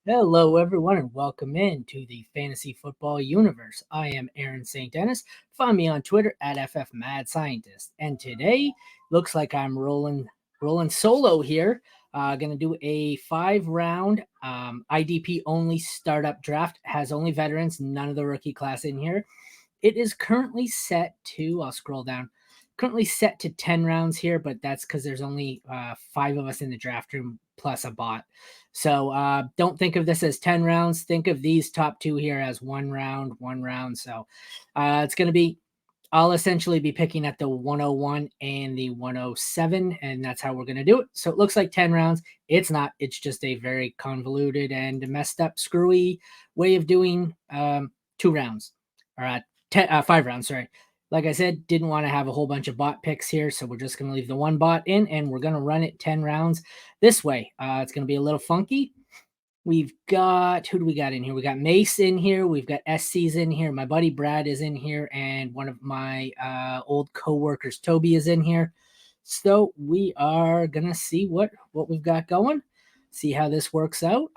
Hello, everyone, and welcome in to the Fantasy Football Universe. I am Aaron St.Denis. Find me on Twitter at FFMadScientist. And today looks like I'm rolling solo here. Going to do a 5-round IDP only startup draft. Has only veterans, none of the rookie class in here. It is currently set to, I'll scroll down, currently set to 10 rounds here, but that's because there's only 5 of us in the draft room plus a bot. So don't think of this as 10 rounds. Think of these top 2 here as one round. So it's going to be, I'll essentially be picking at the 101 and the 107, and that's how we're going to do it. So it looks like 10 rounds. It's not. It's just a very convoluted and messed up, screwy way of doing 2 rounds. Or 5 rounds, sorry. Like I said, didn't want to have a whole bunch of bot picks here, so we're just going to leave the one bot in, and we're going to run it 10 rounds this way. It's going to be a little funky. We've got, who do we got in here? We got Mace in here. We've got SC's in here. My buddy Brad is in here, and one of my old co-workers, Toby, is in here. So we are going to see what we've got going, see how this works out.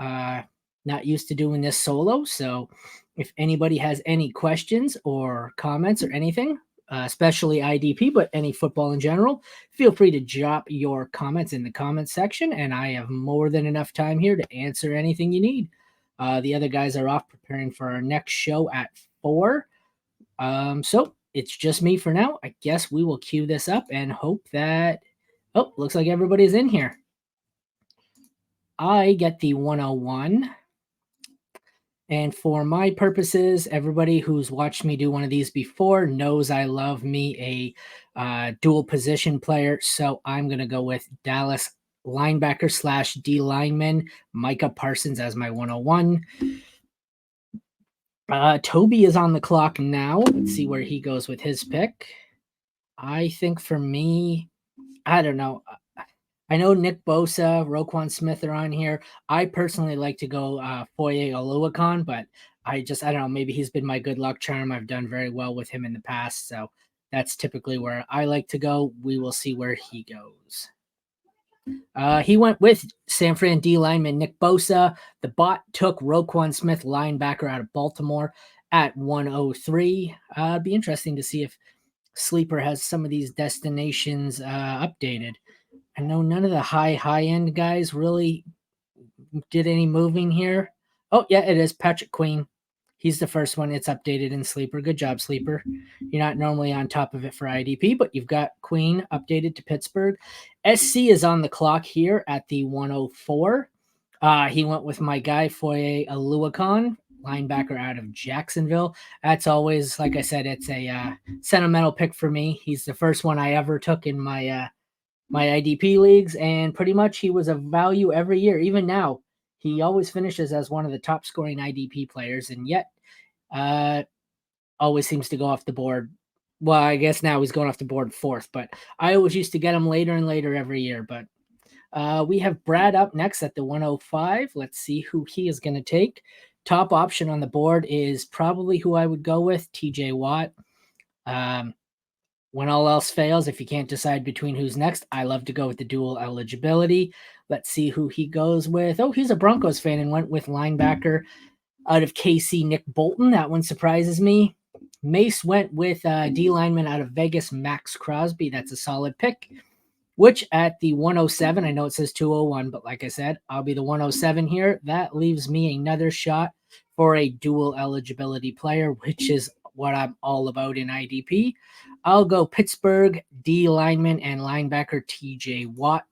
Not used to doing this solo, so if anybody has any questions or comments or anything, especially IDP, but any football in general, feel free to drop your comments in the comments section, and I have more than enough time here to answer anything you need. The other guys are off preparing for our next show at 4. So it's just me for now. I guess we will queue this up and hope that, oh, looks like everybody's in here. I get the 101. And for my purposes, everybody who's watched me do one of these before knows I love me a dual position player. So I'm going to go with Dallas linebacker / D lineman, Micah Parsons as my 101. Toby is on the clock now. Let's see where he goes with his pick. I think for me, I don't know. I know Nick Bosa, Roquan Smith are on here. I personally like to go Foye Oluokun, but I don't know, maybe he's been my good luck charm. I've done very well with him in the past, so that's typically where I like to go. We will see where he goes. He went with San Fran D lineman Nick Bosa. The bot took Roquan Smith, linebacker out of Baltimore, at 103. It'd be interesting to see if Sleeper has some of these destinations updated. I know none of the high-end guys really did any moving here. Oh, yeah, it is Patrick Queen. He's the first one. It's updated in Sleeper. Good job, Sleeper. You're not normally on top of it for IDP, but you've got Queen updated to Pittsburgh. SC is on the clock here at the 104. He went with my guy, Foye Oluokun, linebacker out of Jacksonville. That's always, like I said, it's a sentimental pick for me. He's the first one I ever took in my IDP leagues, and pretty much he was a value every year. Even now, he always finishes as one of the top scoring IDP players, and yet always seems to go off the board. Well, I guess now he's going off the board 4th, but I always used to get him later and later every year. But we have Brad up next at the 105. Let's see who he is going to take. Top option on the board is probably who I would go with, TJ Watt. When all else fails, if you can't decide between who's next, I love to go with the dual eligibility. Let's see who he goes with. Oh, he's a Broncos fan and went with linebacker out of KC, Nick Bolton. That one surprises me. Mace went with D lineman out of Vegas, Max Crosby. That's a solid pick. Which at the 107, I know it says 201, but like I said, I'll be the 107 here. That leaves me another shot for a dual eligibility player, which is what I'm all about in IDP. I'll go Pittsburgh D lineman and linebacker TJ Watt.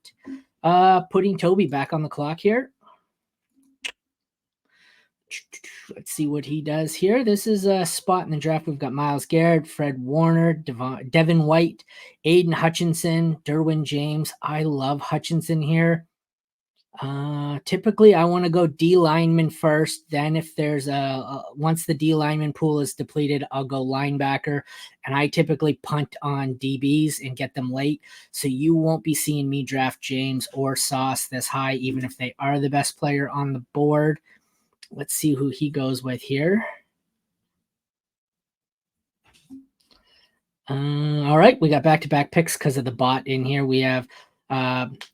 Putting Toby back on the clock here. Let's see what he does here. This is a spot in the draft. We've got Myles Garrett, Fred Warner, Devin White, Aiden Hutchinson, Derwin James. I love Hutchinson here. Typically, I want to go D lineman first. Then if there's once the D lineman pool is depleted, I'll go linebacker. And I typically punt on DBs and get them late. So you won't be seeing me draft James or Sauce this high, even if they are the best player on the board. Let's see who he goes with here. All right, we got back-to-back picks because of the bot in here. We have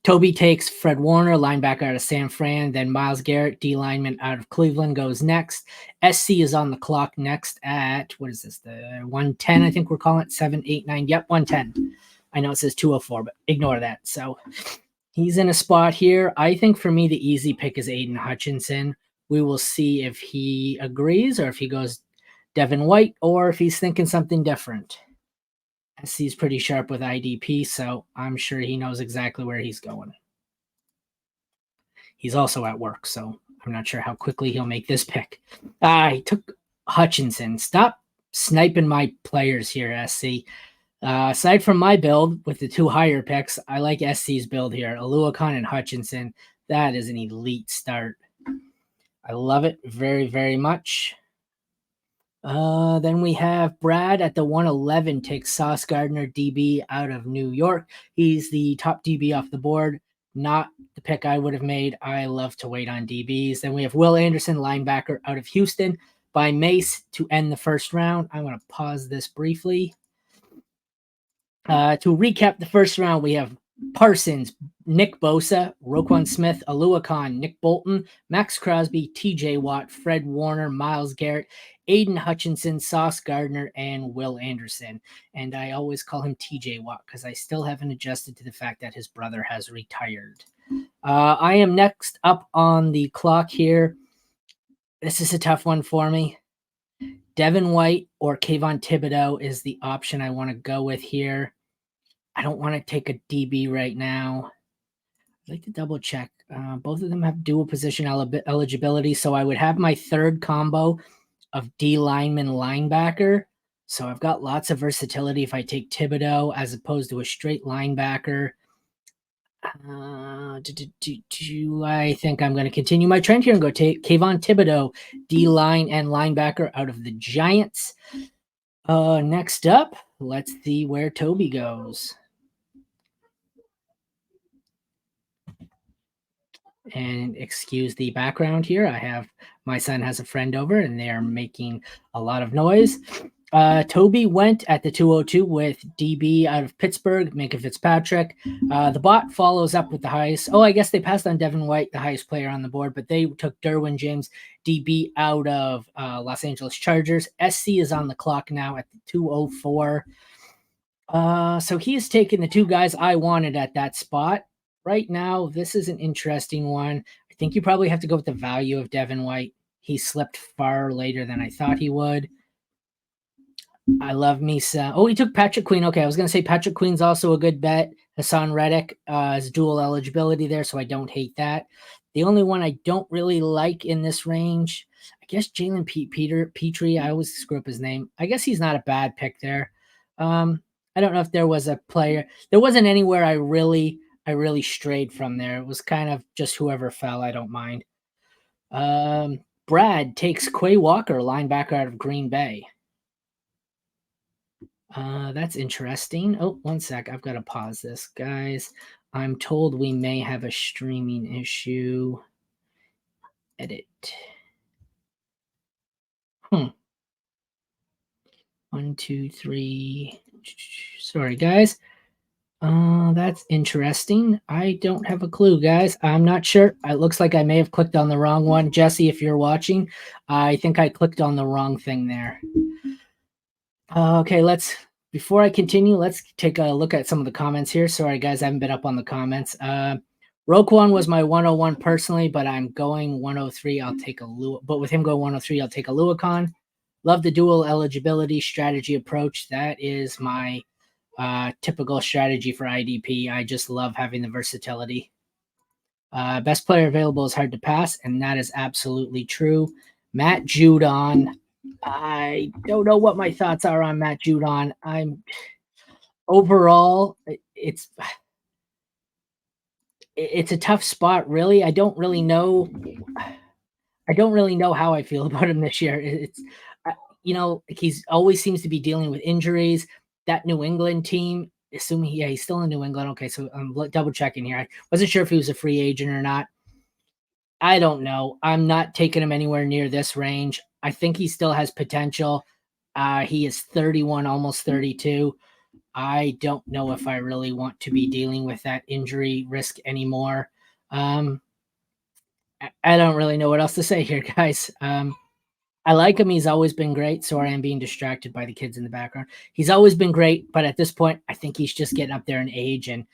Toby takes Fred Warner, linebacker out of San Fran. Then Myles Garrett, D lineman out of Cleveland, goes next. SC is on the clock next at, what is this, the 110, I think we're calling it, 7, 8, 9. Yep, 110. I know it says 204, but ignore that. So he's in a spot here. I think for me, the easy pick is Aiden Hutchinson. We will see if he agrees or if he goes Devin White or if he's thinking something different. SC's pretty sharp with IDP, so I'm sure he knows exactly where he's going. He's also at work, so I'm not sure how quickly he'll make this pick. He took Hutchinson. Stop sniping my players here, SC. Aside from my build with the 2 higher picks, I like SC's build here. Aluakon and Hutchinson. That is an elite start. I love it very, very much. Then we have Brad at the 111 takes Sauce Gardner, DB out of New York. He's the top DB off the board. Not the pick I would have made. I love to wait on DBs. Then we have Will Anderson, linebacker out of Houston, by Mace to end the first round. I'm going to pause this briefly. To recap the first round, we have Parsons, Nick Bosa, Roquan Smith, Aluakon, Nick Bolton, Max Crosby, TJ Watt, Fred Warner, Myles Garrett, Aiden Hutchinson, Sauce Gardner, and Will Anderson. And I always call him TJ Watt because I still haven't adjusted to the fact that his brother has retired. I am next up on the clock here. This is a tough one for me. Devin White or Kayvon Thibodeau is the option I want to go with here. I don't want to take a DB right now. I'd like to double check. Both of them have dual position eligibility, so I would have my third combo of D lineman linebacker. So I've got lots of versatility if I take Thibodeau as opposed to a straight linebacker. I think I'm going to continue my trend here and go take Kayvon Thibodeau, D-line and linebacker out of the Giants. Next up, let's see where Toby goes. And excuse the background here. My son has a friend over and they are making a lot of noise. Toby went at the 202 with DB out of Pittsburgh, Minka Fitzpatrick. The bot follows up with the highest. Oh, I guess they passed on Devin White, the highest player on the board, but they took Derwin James, DB out of Los Angeles Chargers. SC is on the clock now at the 204. So he has taken the 2 guys I wanted at that spot. Right now, this is an interesting one. I think you probably have to go with the value of Devin White. He slipped far later than I thought he would. I love me some. Oh, he took Patrick Queen. Okay, I was going to say Patrick Queen's also a good bet. Hassan Reddick has dual eligibility there, so I don't hate that. The only one I don't really like in this range, I guess Jalen Petrie. I always screw up his name. I guess he's not a bad pick there. I don't know if there was a player. There wasn't anywhere I really strayed from there. It was kind of just whoever fell. I don't mind. Brad takes Quay Walker, linebacker out of Green Bay. That's interesting. Oh, one sec. I've got to pause this, guys. I'm told we may have a streaming issue. Edit. 1, 2, 3. Sorry, guys. That's interesting. I don't have a clue, guys. I'm not sure. It looks like I may have clicked on the wrong one. Jesse, if you're watching, I think I clicked on the wrong thing there. Okay, before I continue, let's take a look at some of the comments here. Sorry, guys, I haven't been up on the comments. Roquan was my 101 personally, but I'm going 103. I'll take but with him going 103, I'll take Aluakon. Love the dual eligibility strategy approach. That is my typical strategy for IDP. I just love having the versatility. Best player available is hard to pass, and that is absolutely true. Matt Judon. I don't know what my thoughts are on Matt Judon. Overall, it's a tough spot, really. I don't really know how I feel about him this year. It's he's always seems to be dealing with injuries. That New England team, assuming he's still in New England. Okay, so I'm double checking here. I wasn't sure if he was a free agent or not. I don't know. I'm not taking him anywhere near this range. I think he still has potential. He is 31, almost 32. I don't know if I really want to be dealing with that injury risk anymore. I don't really know what else to say here, guys. I like him. He's always been great. Sorry, I'm being distracted by the kids in the background. He's always been great, but at this point, I think he's just getting up there in age. And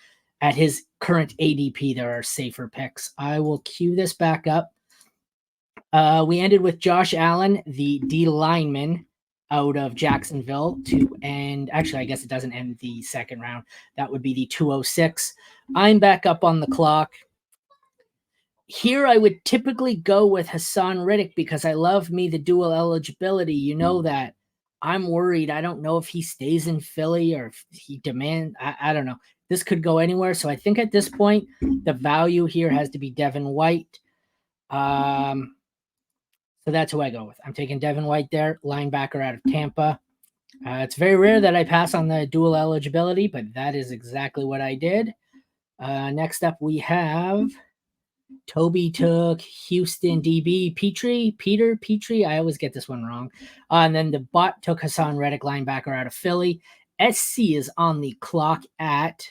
at his current ADP, there are safer picks. I will cue this back up. We ended with Josh Allen, the D lineman out of Jacksonville, and actually, I guess it doesn't end the second round. That would be the 206. I'm back up on the clock. Here, I would typically go with Hassan Riddick because I love me the dual eligibility. You know that. I'm worried. I don't know if he stays in Philly or if he demands. I don't know. This could go anywhere. So I think at this point, the value here has to be Devin White. So that's who I go with. I'm taking Devin White there, linebacker out of Tampa. It's very rare that I pass on the dual eligibility, but that is exactly what I did. Next up, we have Toby took Houston DB Peter Petrie. I always get this one wrong. And then the bot took Hassan Reddick, linebacker out of Philly. SC is on the clock at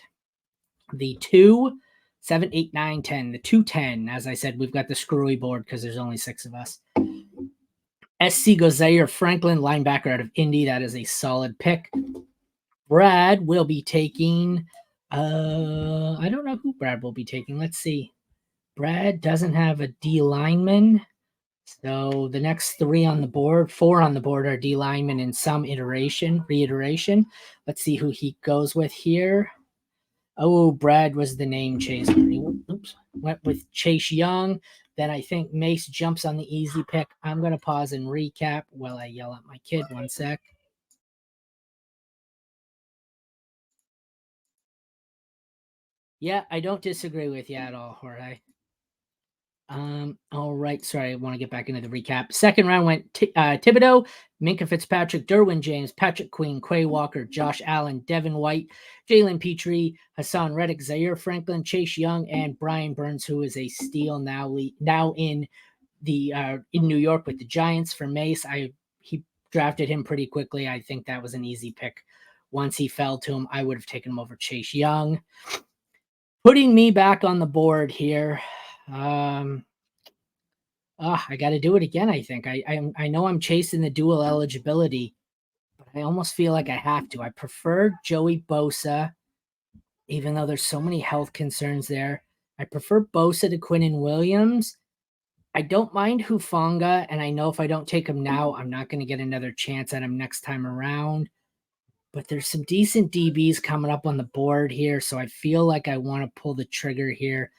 the 2, 7, 8, 9, 10. The 210. As I said, we've got the screwy board because there's only 6 of us. SC goes Zaire Franklin, linebacker out of Indy. That is a solid pick. Brad will be taking. I don't know who Brad will be taking. Let's see. Brad doesn't have a D lineman. So the next 4 on the board are D linemen in some reiteration. Let's see who he goes with here. Oh, Brad was the name chaser. Oops. Went with Chase Young. Then I think Mace jumps on the easy pick. I'm going to pause and recap while I yell at my kid. 1 sec. Yeah, I don't disagree with you at all, Jorge. All right. Sorry, I want to get back into the recap. Second round went Thibodeau, Minka Fitzpatrick, Derwin James, Patrick Queen, Quay Walker, Josh Allen, Devin White, Jalen Petrie, Hassan Reddick, Zaire Franklin, Chase Young, and Brian Burns, who is a steal now in New York with the Giants for Mace. He drafted him pretty quickly. I think that was an easy pick. Once he fell to him, I would have taken him over Chase Young. Putting me back on the board here. I got to do it again. I think I know I'm chasing the dual eligibility, but I almost feel like I have to. I prefer Joey Bosa, even though there's so many health concerns there. I prefer Bosa to Quinnen Williams. I don't mind Hufanga, and I know if I don't take him now, I'm not going to get another chance at him next time around. But there's some decent DBs coming up on the board here, so I feel like I want to pull the trigger here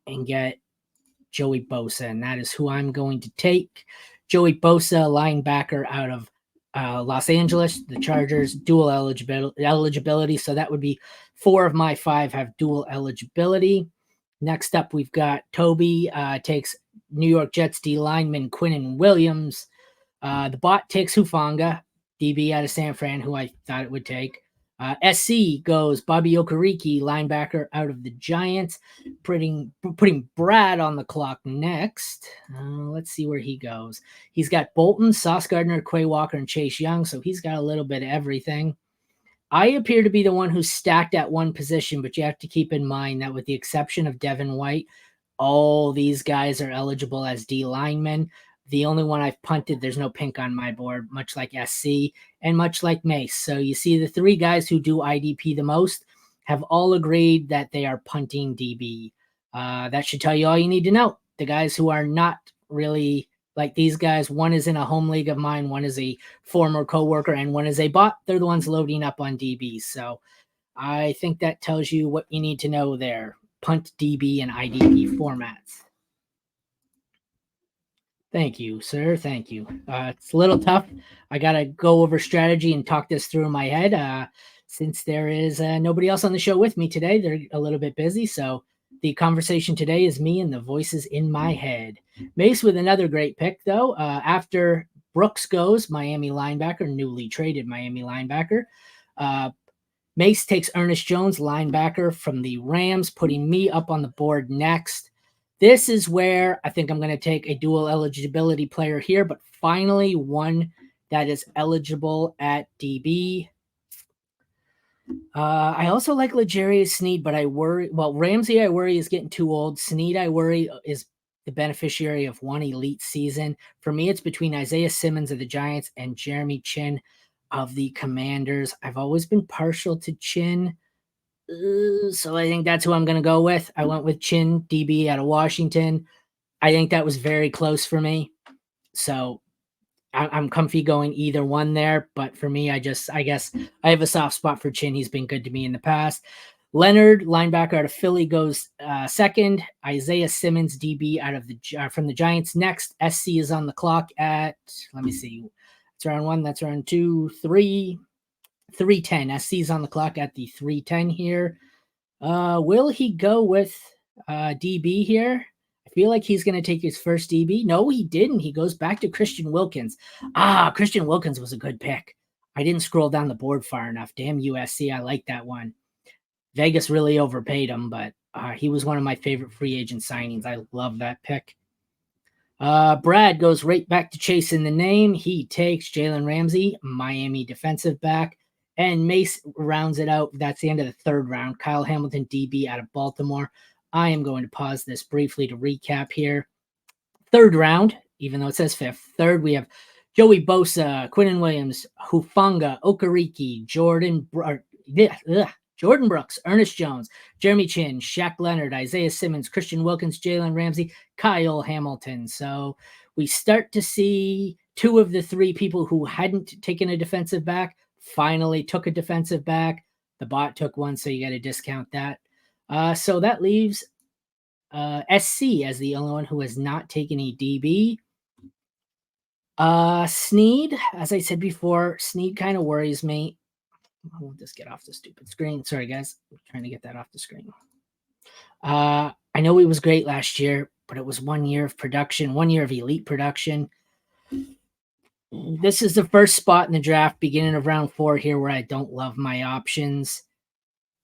and get Joey Bosa, and that is who I'm going to take. Joey Bosa, linebacker out of Los Angeles, the Chargers, dual eligibility. So that would be 4 of my 5 have dual eligibility. Next up, we've got Toby takes New York Jets D lineman Quinnen Williams. The bot takes Hufanga, DB out of San Fran, who I thought it would take. SC goes Bobby Okereke, linebacker out of the Giants, putting Brad on the clock next. Let's see where he goes. He's got Bolton, Sauce Gardner, Quay Walker, and Chase Young, so he's got a little bit of everything. I appear to be the one who's stacked at one position, but you have to keep in mind that with the exception of Devin White, all these guys are eligible as D linemen. The only one I've punted, there's no pink on my board, much like SC and much like Mace. So you see the 3 guys who do IDP the most have all agreed that they are punting DB. That should tell you all you need to know. The guys who are not really like these guys, one is in a home league of mine, one is a former coworker, and one is a bot. They're the ones loading up on DB. So I think that tells you what you need to know there. Punt, DB, and IDP formats. Thank you, sir. Thank you. It's a little tough. I got to go over strategy and talk this through in my head. Since there is nobody else on the show with me today, they're a little bit busy. So the conversation today is me and the voices in my head. Mace with another great pick, though. After Brooks goes, Miami linebacker, newly traded Miami linebacker. Mace takes Ernest Jones, linebacker from the Rams, putting me up on the board next. This is where I think I'm going to take a dual eligibility player here, but finally one that is eligible at DB. I also like L'Jarius Sneed, but I worry. Well, Ramsey, I worry is getting too old. Sneed, I worry is the beneficiary of one elite season. For me, it's between Isaiah Simmons of the Giants and Jeremy Chin of the Commanders. I've always been partial to Chin, so I think that's who I'm going to go with. I went with Chin, DB out of Washington. I think that was very close for me. So I'm comfy going either one there, but for me, I guess I have a soft spot for Chin. He's been good to me in the past. Leonard, linebacker out of Philly, goes second. Isaiah Simmons, DB out of the from the Giants, next. SC is on the clock at, let me see, that's round one. That's round two, 3:10. SC is on the clock at the 3:10 here. Will he go with DB here? I feel like he's going to take his first DB. No, he didn't. He goes back to Christian Wilkins. Christian Wilkins was a good pick. I didn't scroll down the board far enough. Damn USC. I like that one. Vegas really overpaid him, but he was one of my favorite free agent signings. I love that pick. Brad goes right back to chasing the name. He takes Jalen Ramsey, Miami defensive back. And Mace rounds it out. That's the end of the third round. Kyle Hamilton, DB out of Baltimore. I am going to pause this briefly to recap here. Third round, even though it says fifth. Third, we have Joey Bosa, Quinnen Williams, Hufanga, Okereke, Jordan Brooks, Ernest Jones, Jeremy Chin, Shaq Leonard, Isaiah Simmons, Christian Wilkins, Jalen Ramsey, Kyle Hamilton. So we start to see two of the three people who hadn't taken a defensive back finally took a defensive back. The bot took one, so you got to discount that. So that leaves SC as the only one who has not taken a DB. Sneed, as I said before, Sneed kind of worries me. I won't just get off the stupid screen. Sorry, guys. I'm trying to get that off the screen. I know he was great last year, but it was 1 year of production, 1 year of elite production. This is the first spot in the draft, beginning of round 4 here, where I don't love my options.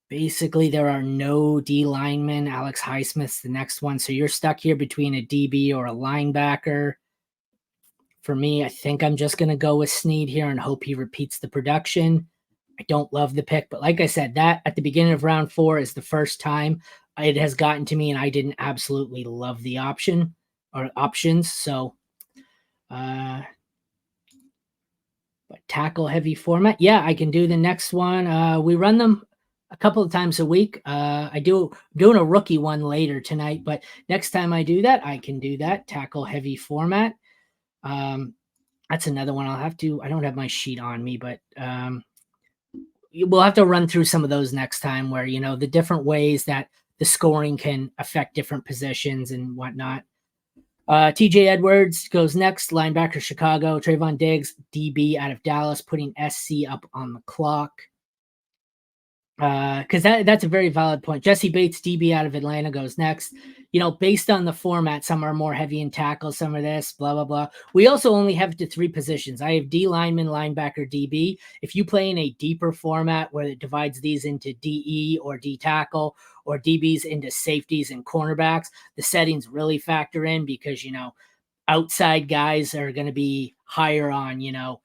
Basically, there are no D linemen. Alex Highsmith's the next one. So you're stuck here between a DB or a linebacker. For me, I think I'm just going to go with Sneed here and hope he repeats the production. I don't love the pick, but like I said, that at the beginning of round 4 is the first time it has gotten to me, and I didn't absolutely love the option or options. So, but tackle heavy format. Yeah, I can do the next one. We run them a couple of times a week. I'm doing a rookie one later tonight, but next time I do that, I can do that tackle heavy format. That's another one I don't have my sheet on me, but we'll have to run through some of those next time where, the different ways that the scoring can affect different positions and whatnot. TJ Edwards goes next, linebacker Chicago. Trayvon Diggs, DB out of Dallas, putting SC up on the clock. Because that's a very valid point. Jesse Bates, DB out of Atlanta, goes next. Based on the format, some are more heavy in tackle, some are this, blah, blah, blah. We also only have to 3 positions. I have D lineman, linebacker, DB. If you play in a deeper format where it divides these into DE or D tackle or DBs into safeties and cornerbacks, the settings really factor in because, outside guys are going to be higher on,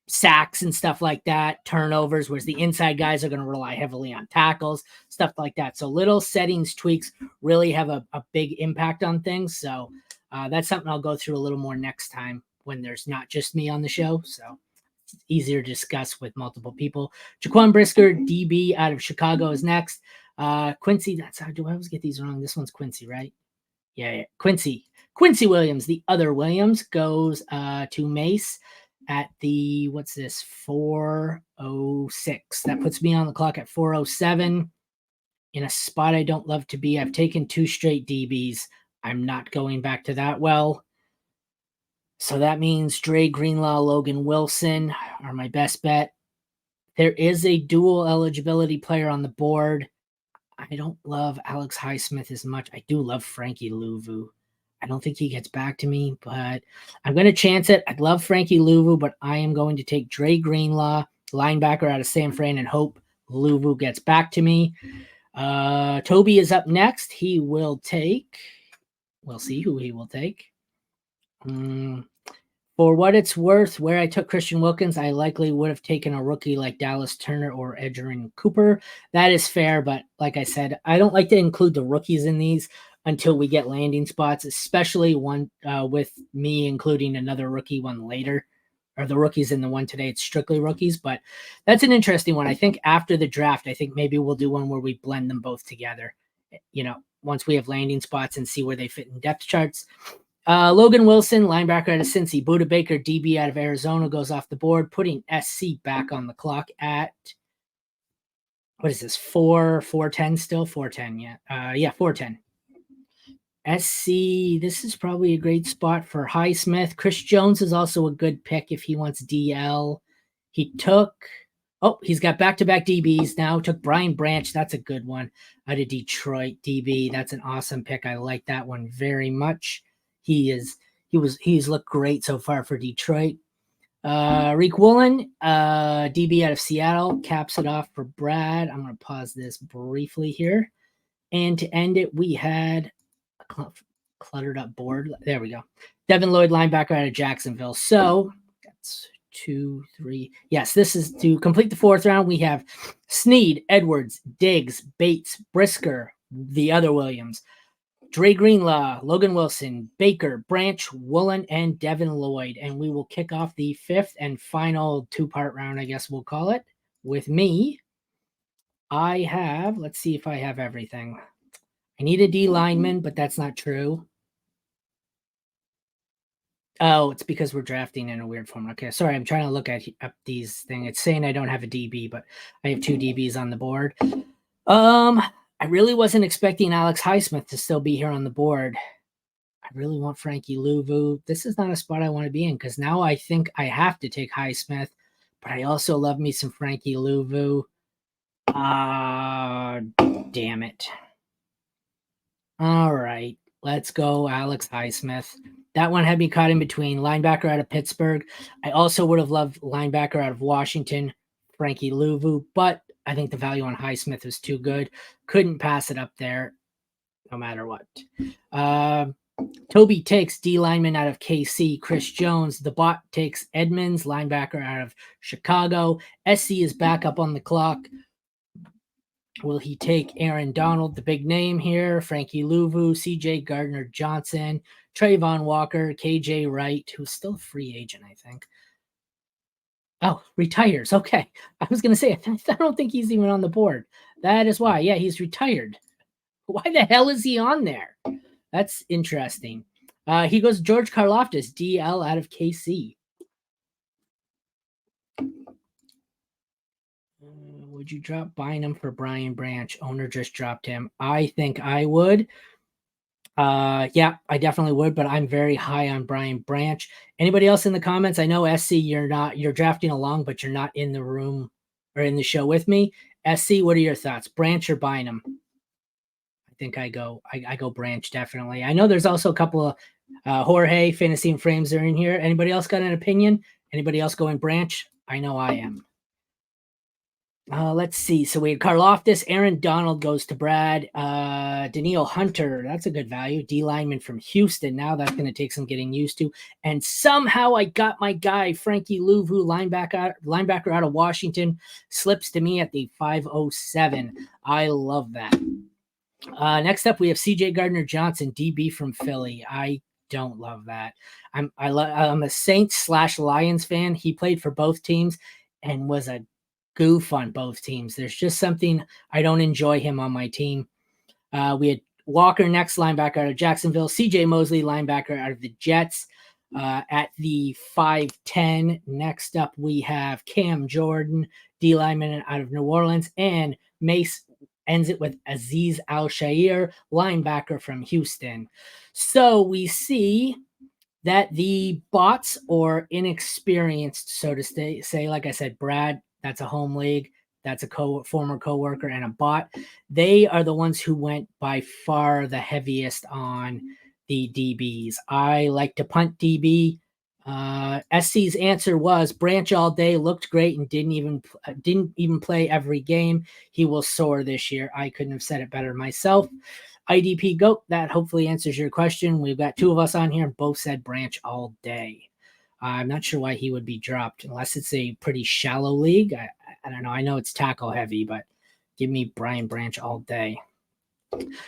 sacks and stuff like that, turnovers, whereas the inside guys are going to rely heavily on tackles, stuff like that. So little settings tweaks really have a big impact on things. So that's something I'll go through a little more next time when there's not just me on the show. So it's easier to discuss with multiple people. Jaquan Brisker, DB out of Chicago, is next. Quincy, do I always get these wrong? This one's Quincy, right? Yeah. Quincy Williams, the other Williams, goes to Mace at the 4:06. That puts me on the clock at 4:07 in a spot I don't love to be. I've taken 2 straight DBs. I'm not going back to that well. So that means Dre Greenlaw, Logan Wilson are my best bet. There is a dual eligibility player on the board. I don't love Alex Highsmith as much. I do love Frankie Louvu. I don't think he gets back to me, but I'm going to chance it. I'd love Frankie Louvu, but I am going to take Dre Greenlaw, linebacker out of San Fran, and hope Louvu gets back to me. Toby is up next. He will take, we'll see who he will take. For what it's worth, where I took Christian Wilkins, I likely would have taken a rookie like Dallas Turner or Edgerrin Cooper. That is fair, but like I said, I don't like to include the rookies in these until we get landing spots, especially one with me including another rookie one later, or the rookies in the one today. It's strictly rookies, but that's an interesting one. I think after the draft, I think maybe we'll do one where we blend them both together, once we have landing spots and see where they fit in depth charts. Logan Wilson, linebacker out of Cincy. Buda Baker, DB out of Arizona, goes off the board, putting SC back on the clock at, what is this, 410 still? 410, yeah. 410. SC, this is probably a great spot for Highsmith. Chris Jones is also a good pick if he wants DL. He's got back-to-back DBs now. Took Brian Branch. That's a good one out of Detroit, DB. That's an awesome pick. I like that one very much. He's looked great so far for Detroit. Reek Woolen, DB out of Seattle, caps it off for Brad. I'm going to pause this briefly here. And to end it, we had a cluttered up board. There we go. Devin Lloyd, linebacker out of Jacksonville. So that's 2, 3. Yes, this is to complete the fourth round. We have Sneed, Edwards, Diggs, Bates, Brisker, the other Williams, Dre Greenlaw, Logan Wilson, Baker, Branch, Woolen, and Devin Lloyd. And we will kick off the fifth and final two-part round, I guess we'll call it. With me, let's see if I have everything. I need a D lineman, but that's not true. Oh, it's because we're drafting in a weird form. Okay, sorry, I'm trying to look at up these things. It's saying I don't have a DB, but I have 2 DBs on the board. I really wasn't expecting Alex Highsmith to still be here on the board. I really want Frankie Louvu. This is not a spot I want to be in because now I think I have to take Highsmith, but I also love me some Frankie Louvu. Damn it. All right, let's go Alex Highsmith. That one had me caught in between. Linebacker out of Pittsburgh. I also would have loved linebacker out of Washington, Frankie Louvu, but I think the value on Highsmith was too good. Couldn't pass it up there no matter what. Toby takes D lineman out of KC, Chris Jones. The bot takes Edmonds, linebacker out of Chicago. SC is back up on the clock. Will he take Aaron Donald, the big name here, Frankie Louvu, CJ Gardner-Johnson, Trayvon Walker, KJ Wright, who's still a free agent, I think. Oh, retires. Okay. I was going to say, I don't think he's even on the board. That is why. Yeah, he's retired. Why the hell is he on there? That's interesting. He goes George Karlaftis, DL out of KC. Would you drop Bynum for Brian Branch? Owner just dropped him. I think I would. Yeah, I definitely would, but I'm very high on Brian Branch. Anybody else in the comments? I know SC, you're drafting along, but you're not in the room or in the show with me. SC, what are your thoughts? Branch or Bynum? I think I go Branch, definitely. I know there's also a couple of Jorge, Fantasy and Frames are in here. Anybody else got an opinion? Anybody else going Branch? I know I am. Let's see. So we had Karlaftis. Aaron Donald goes to Brad. Daniil Hunter. That's a good value. D lineman from Houston. Now that's going to take some getting used to. And somehow I got my guy, Frankie Louvu, linebacker out of Washington, slips to me at the 507. I love that. Next up, we have CJ Gardner-Johnson, DB from Philly. I don't love that. I'm a Saints/Lions fan. He played for both teams and was a goof on both teams. There's just something I don't enjoy him on my team. We had Walker next, linebacker out of Jacksonville. CJ Mosley, linebacker out of the Jets, at the 5'10". Next up, we have Cam Jordan, D lineman out of New Orleans, and Mace ends it with Azeez Al-Shaair, linebacker from Houston. So we see that the bots or inexperienced, so to say, like I said, Brad, that's a home league. That's a former coworker and a bot. They are the ones who went by far the heaviest on the DBs. I like to punt DB. SC's answer was Branch all day, looked great, and didn't even play every game. He will soar this year. I couldn't have said it better myself. IDP GOAT, that hopefully answers your question. We've got 2 of us on here, and both said Branch all day. I'm not sure why he would be dropped unless it's a pretty shallow league. I don't know. I know it's tackle heavy, but give me Brian Branch all day.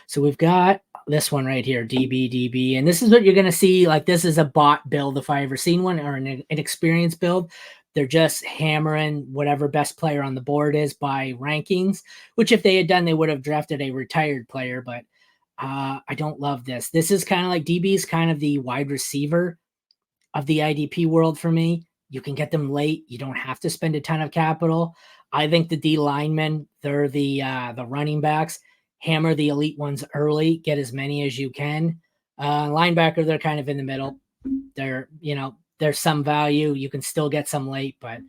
So we've got this one right here, DB. And this is what you're going to see. Like, this is a bot build if I ever seen one, or an experienced build. They're just hammering whatever best player on the board is by rankings, which if they had done, they would have drafted a retired player. But I don't love this. This is kind of like DB's kind of the wide receiver of the IDP world for me. You can get them late. You don't have to spend a ton of capital. I think the D linemen, they're the running backs. Hammer the elite ones early. Get as many as you can. Linebacker, they're kind of in the middle. They're, there's some value. You can still get some late, but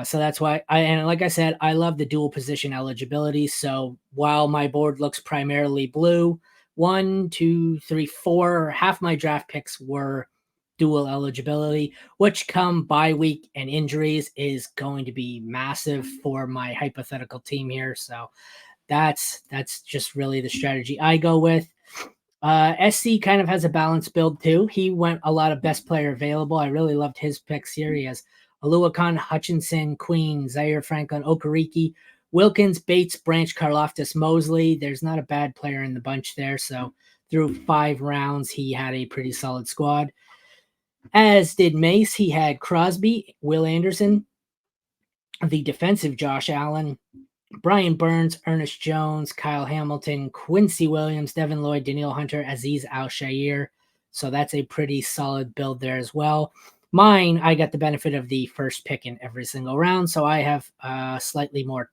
so that's why and like I said, I love the dual position eligibility. So while my board looks primarily blue, 1, 2, 3, 4, half my draft picks were dual eligibility, which come bye week and injuries is going to be massive for my hypothetical team here. So that's just really the strategy I go with. SC kind of has a balanced build too. He went a lot of best player available. I really loved his picks here. He has Aluakon, Hutchinson, Queen, Zaire Franklin, Okereke, Wilkins, Bates, Branch, Karlaftis, Mosley. There's not a bad player in the bunch there. So through 5 rounds, he had a pretty solid squad. As did Mace. He had Crosby, Will Anderson, the defensive Josh Allen, Brian Burns, Ernest Jones, Kyle Hamilton, Quincy Williams, Devin Lloyd, Daniil Hunter, Aziz Al-Shair. So that's a pretty solid build there as well. Mine, I got the benefit of the first pick in every single round, so I have slightly more,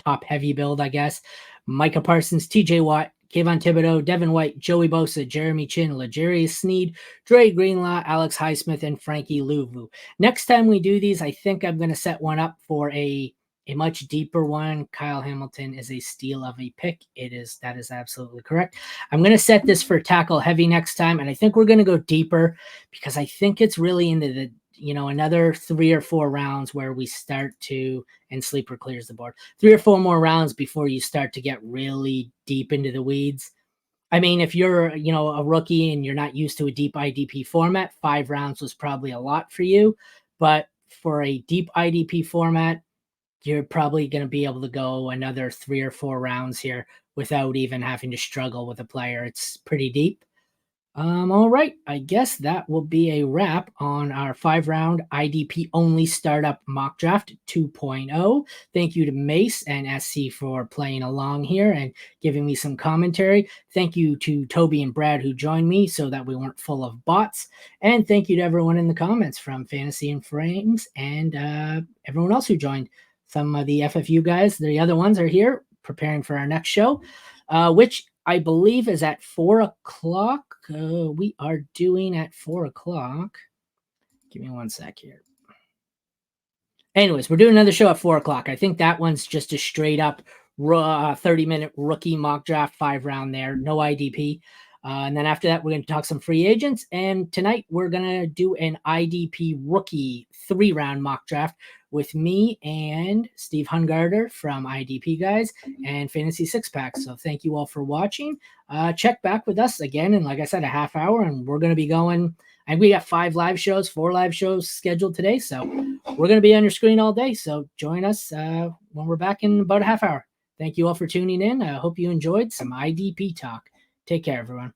top-heavy build, I guess. Micah Parsons, TJ Watt, Kayvon Thibodeau, Devin White, Joey Bosa, Jeremy Chin, L'Jarius Sneed, Dre Greenlaw, Alex Highsmith, and Frankie Louvu. Next time we do these, I think I'm going to set one up for a much deeper one. Kyle Hamilton is a steal of a pick. That is absolutely correct. I'm going to set this for tackle heavy next time, and I think we're going to go deeper because I think it's really into the another 3 or 4 rounds where we start to, and sleeper clears the board, 3 or 4 more rounds before you start to get really deep into the weeds. I mean, if you're, a rookie and you're not used to a deep IDP format, 5 rounds was probably a lot for you. But for a deep IDP format, you're probably going to be able to go another 3 or 4 rounds here without even having to struggle with a player. It's pretty deep. All right, I guess that will be a wrap on our 5-round IDP only startup mock draft 2.0. Thank you to Mace and SC for playing along here and giving me some commentary. Thank you to Toby and Brad who joined me so that we weren't full of bots. And thank you to everyone in the comments from Fantasy and Frames and everyone else who joined. Some of the FFU guys, the other ones are here preparing for our next show, which I believe is at 4 o'clock. We are doing at 4 o'clock. Give me one sec here. Anyways, we're doing another show at 4 o'clock. I think that one's just a straight up 30-minute rookie mock draft 5-round there. No IDP. And then after that, we're going to talk some free agents. And tonight, we're going to do an IDP rookie 3-round mock draft with me and Steve Hungarder from IDP Guys and Fantasy Six Pack. So thank you all for watching. Check back with us again in, like I said, a half hour, and we're going to be going. And we got 4 live shows scheduled today. So we're going to be on your screen all day. So join us when we're back in about a half hour. Thank you all for tuning in. I hope you enjoyed some IDP talk. Take care, everyone.